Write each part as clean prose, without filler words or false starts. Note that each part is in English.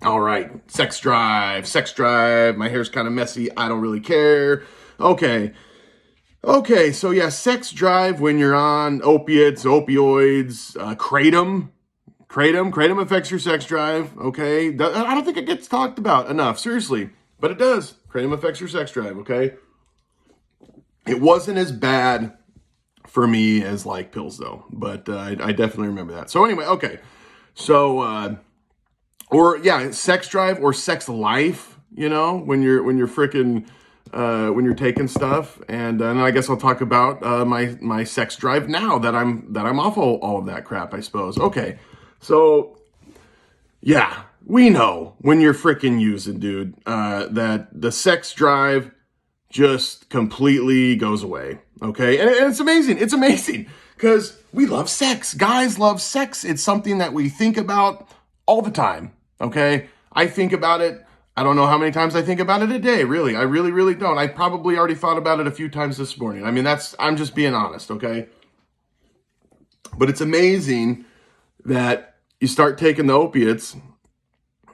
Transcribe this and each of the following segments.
All right, sex drive, sex drive. My hair's kind of messy. I don't really care. Okay. Okay, so yeah, sex drive when you're on opiates, opioids, kratom affects your sex drive. Okay, I don't think it gets talked about enough, seriously, but it does. Kratom affects your sex drive. Okay, it wasn't as bad for me as like pills though, but I definitely remember that. So anyway, okay, so or yeah, sex drive or sex life. You know, when you're freaking when you're taking stuff, and I guess I'll talk about my sex drive now that I'm off all of that crap, I suppose. Okay, so yeah, we know when you're freaking using, dude, that the sex drive just completely goes away. Okay, and it's amazing. It's amazing because we love sex. Guys love sex. It's something that we think about all the time. Okay, I think about it. I don't know how many times I think about it a day, really. I really, really don't. I probably already thought about it a few times this morning. I mean, I'm just being honest, okay? But it's amazing that you start taking the opiates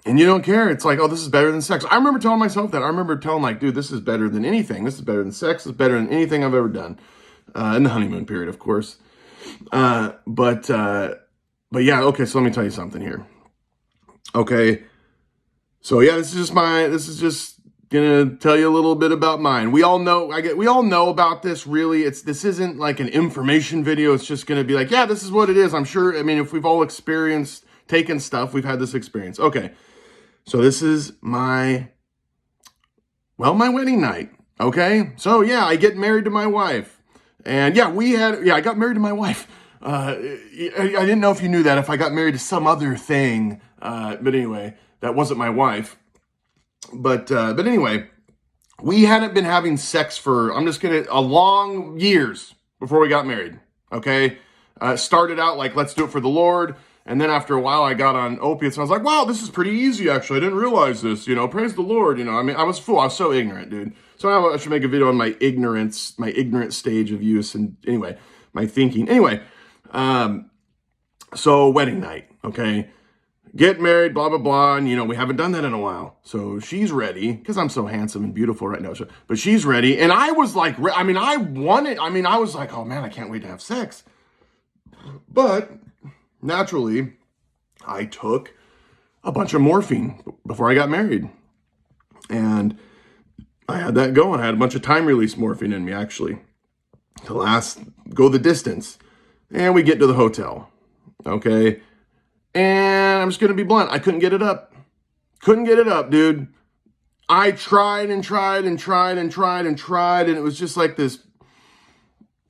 and you don't care. It's like, oh, this is better than sex. I remember telling myself that. I remember telling like, dude, this is better than anything. This is better than sex. This is better than anything I've ever done. In the honeymoon period, of course. But yeah, okay, so let me tell you something here. Okay. So yeah, this is just gonna tell you a little bit about mine. We all know about this. Really, this isn't like an information video. It's just gonna be like, yeah, this is what it is. I'm sure. I mean, if we've all experienced taking stuff, we've had this experience. Okay, so this is my wedding night. Okay, so yeah, I get married to my wife, and yeah, I got married to my wife. I didn't know if you knew that. If I got married to some other thing, but anyway. That wasn't my wife. But anyway, we hadn't been having sex for, a long years before we got married. Okay. Started out like, let's do it for the Lord. And then after a while, I got on opiates and I was like, wow, this is pretty easy. Actually, I didn't realize this, praise the Lord. I mean, I was a fool. I was so ignorant, dude. So now I should make a video on my ignorant stage of use. And anyway, my thinking. Anyway, so wedding night. Okay. Get married, blah, blah, blah. And, we haven't done that in a while. So she's ready because I'm so handsome and beautiful right now. But she's ready. And I was like, I was like, oh man, I can't wait to have sex. But naturally, I took a bunch of morphine before I got married. And I had that going. I had a bunch of time release morphine in me, actually, to go the distance. And we get to the hotel. Okay. And I'm just going to be blunt. I couldn't get it up. Couldn't get it up, dude. I tried and tried and tried and tried and tried. And it was just like this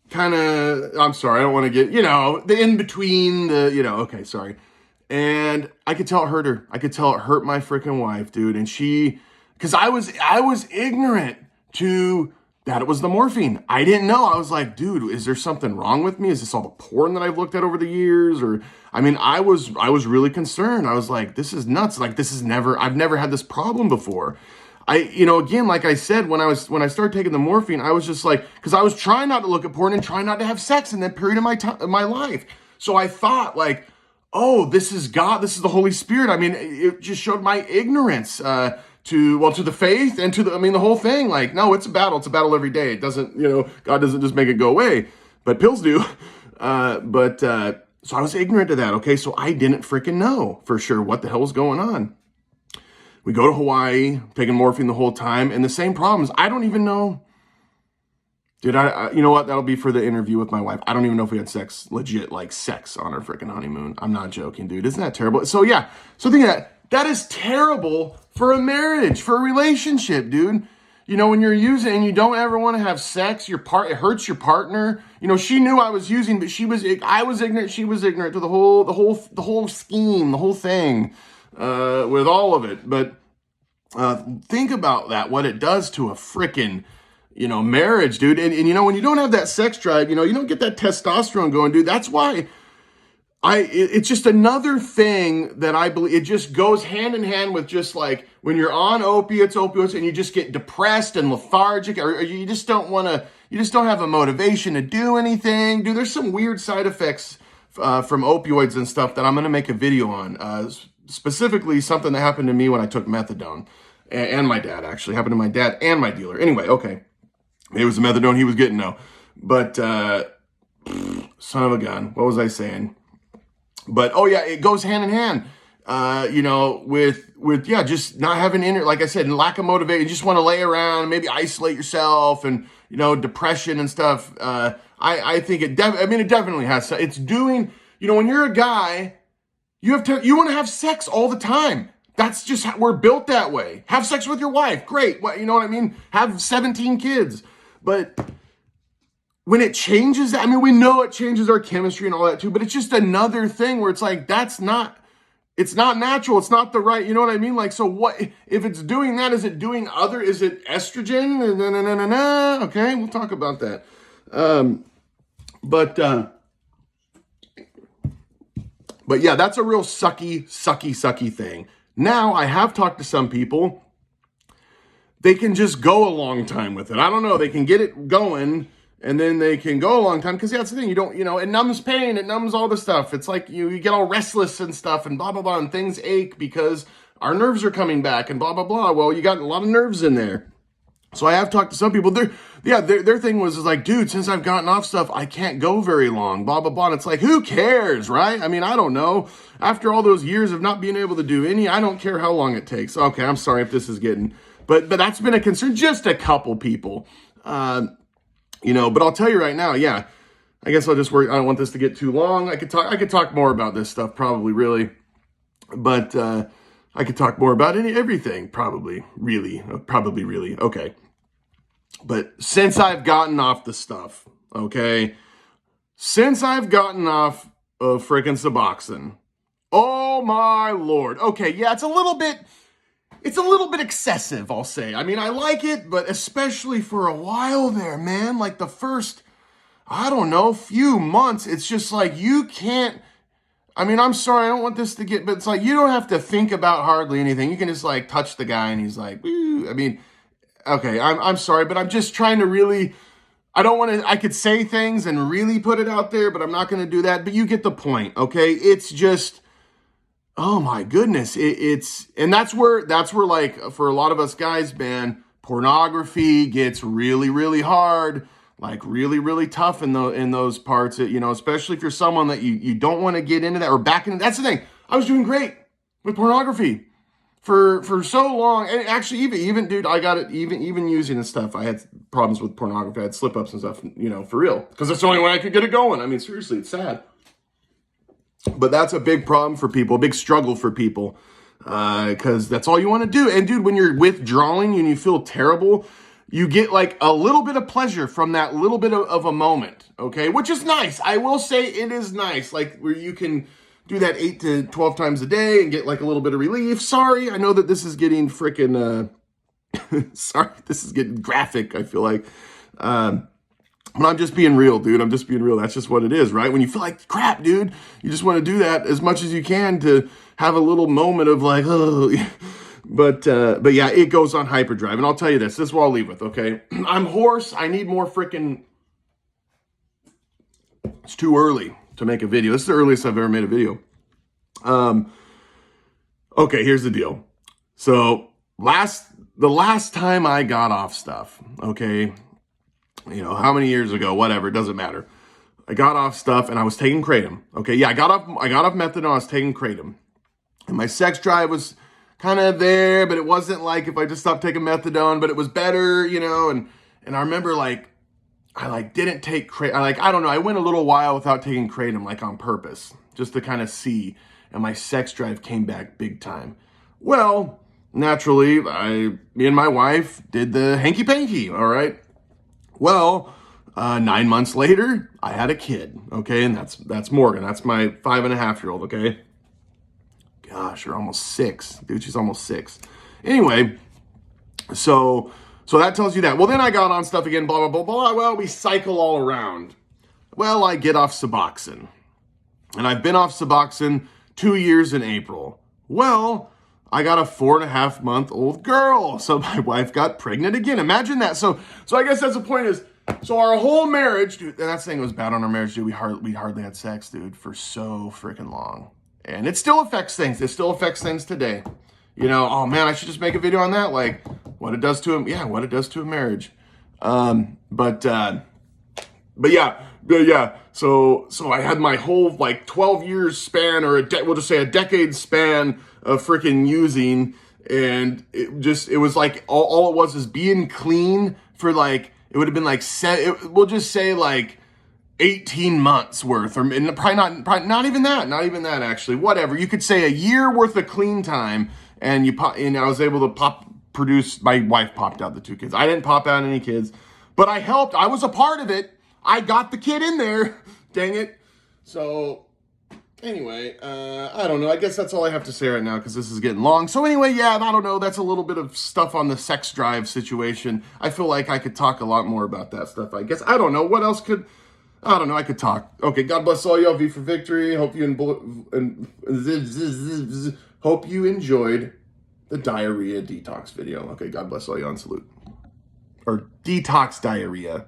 kind of, I'm sorry, I don't want to get, the in-between, okay, sorry. And I could tell it hurt her. I could tell it hurt my freaking wife, dude. And because I was ignorant to that it was the morphine. I didn't know. I was like, dude, is there something wrong with me? Is this all the porn that I've looked at over the years? Or, I was really concerned. I was like, this is nuts. Like, I've never had this problem before. Again, like I said, when I started taking the morphine, I was just like, because I was trying not to look at porn and trying not to have sex in that period of my life. So I thought like, oh, this is God. This is the Holy Spirit. It just showed my ignorance, to the faith and the whole thing. Like, no, it's a battle. It's a battle every day. It doesn't, God doesn't just make it go away, but pills do. So I was ignorant of that. Okay. So I didn't freaking know for sure what the hell was going on. We go to Hawaii, taking morphine the whole time, and the same problems. I don't even know. Dude, you know what? That'll be for the interview with my wife. I don't even know if we had sex, legit, like sex on our freaking honeymoon. I'm not joking, dude. Isn't that terrible? So yeah. So think of that. That is terrible for a marriage, for a relationship, dude. When you're using and you don't ever want to have sex, it hurts your partner. She knew I was using, but I was ignorant. She was ignorant to the whole scheme, the whole thing, with all of it. But think about that, what it does to a freaking, marriage, dude. And when you don't have that sex drive, you don't get that testosterone going, dude. That's why it's just another thing that I believe it just goes hand in hand with just like when you're on opiates, and you just get depressed and lethargic, or you just don't have a motivation to do anything. Dude, there's some weird side effects from opioids and stuff that I'm going to make a video on. Specifically, something that happened to me when I took methadone, and my dad, actually. Happened to my dad and my dealer. Anyway, okay. Maybe it was the methadone he was getting, no. But, son of a gun. What was I saying? But, oh yeah, it goes hand in hand, with just not having like I said, lack of motivation. You just want to lay around, maybe isolate yourself, and, depression and stuff. I think it definitely has. It's doing, when you're a guy, you want to have sex all the time. That's just how we're built that way. Have sex with your wife. Great. What, you know what I mean? Have 17 kids. But when it changes, we know it changes our chemistry and all that too, but it's just another thing where it's like, it's not natural. It's not the right, you know what I mean? Like, so what, if it's doing that, is it estrogen? No. Okay, we'll talk about that. But yeah, that's a real sucky thing. Now, I have talked to some people. They can just go a long time with it. I don't know. They can get it going, and then they can go a long time. Because that's the thing. You don't, it numbs pain. It numbs all the stuff. It's like you get all restless and stuff and blah, blah, blah. And things ache because our nerves are coming back and blah, blah, blah. Well, you got a lot of nerves in there. So I have talked to some people. Their thing was like, dude, since I've gotten off stuff, I can't go very long, blah, blah, blah. And it's like, who cares, right? I don't know. After all those years of not being able to do any, I don't care how long it takes. Okay, I'm sorry if this is getting, but that's been a concern. Just a couple people, but I'll tell you right now, yeah, I guess I'll just work. I don't want this to get too long. I could talk more about this stuff, probably, really, but I could talk more about everything, probably, really. Okay. But since I've gotten off the stuff, okay, since I've gotten off of frickin' Suboxone, oh my Lord. Okay, yeah, it's a little bit excessive, I'll say. I like it, but especially for a while there, man, like the first, few months, it's just like you can't, I'm sorry, I don't want this to get, but it's like you don't have to think about hardly anything. You can just like touch the guy and he's like, woo. Okay, I'm sorry, but I'm just trying to really, I could say things and really put it out there, but I'm not going to do that. But you get the point, okay? It's just, oh my goodness. And that's where like, for a lot of us guys, man, pornography gets really, really hard, like really, really tough in those parts, especially if you're someone that you don't want to get into that or back into. That's the thing. I was doing great with pornography for so long. And actually, even dude, I got it, even using and stuff. I had problems with pornography. I had slip-ups and stuff, for real. Because that's the only way I could get it going. Seriously, it's sad. But that's a big problem for people, a big struggle for people. Because that's all you want to do. And dude, when you're withdrawing and you feel terrible, you get like a little bit of pleasure from that little bit of a moment, okay? Which is nice. I will say it is nice. Like where you can do that 8 to 12 times a day and get like a little bit of relief. Sorry, I know that this is getting freaking, sorry, this is getting graphic, I feel like. But I'm just being real, dude. I'm just being real. That's just what it is, right? When you feel like crap, dude, you just want to do that as much as you can to have a little moment of like, oh, but yeah, it goes on hyperdrive. And I'll tell you this is what I'll leave with, okay? I'm hoarse. I need more freaking, it's too early to make a video. This is the earliest I've ever made a video. Okay, here's the deal. So the last time I got off stuff, okay, how many years ago, whatever, it doesn't matter. I got off stuff and I was taking kratom. Okay, yeah, I got off methadone, I was taking kratom. And my sex drive was kind of there, but it wasn't like if I just stopped taking methadone, but it was better, and I remember like, I didn't take kratom. I don't know. I went a little while without taking kratom, like on purpose, just to kind of see. And my sex drive came back big time. Well, naturally, me and my wife did the hanky panky. All right. Well, 9 months later, I had a kid. Okay, and that's Morgan. That's my 5.5-year-old. Okay. Gosh, you're almost 6, dude. She's almost 6. Anyway, so that tells you that. Well, then I got on stuff again, blah, blah, blah, blah. Well, we cycle all around. Well, I get off Suboxone. And I've been off Suboxone 2 years in April. Well, I got a 4.5-month-old girl. So my wife got pregnant again. Imagine that. So I guess that's the point is, So our whole marriage, dude, that thing was bad on our marriage, dude. We hardly had sex, dude, for so freaking long. And it still affects things. It still affects things today. You know, oh man, I should just make a video on that. Like what it does to him. Yeah, what it does to a marriage. But yeah. So I had my whole like 12 years span, or we'll just say a decade span of freaking using. And it was like, all it was is being clean for like, it would have been like, we'll just say like 18 months worth, or probably not even that actually, whatever. You could say a year worth of clean time, and I was able to produce, my wife popped out the 2 kids. I didn't pop out any kids, but I helped. I was a part of it. I got the kid in there. Dang it. So anyway, I don't know. I guess that's all I have to say right now because this is getting long. So anyway, yeah, I don't know. That's a little bit of stuff on the sex drive situation. I feel like I could talk a lot more about that stuff, I guess. I don't know. What else I could talk. Okay, God bless all y'all. V for victory. Hope you enjoyed the diarrhea detox video. Okay, God bless all y'all and salute. Or detox diarrhea.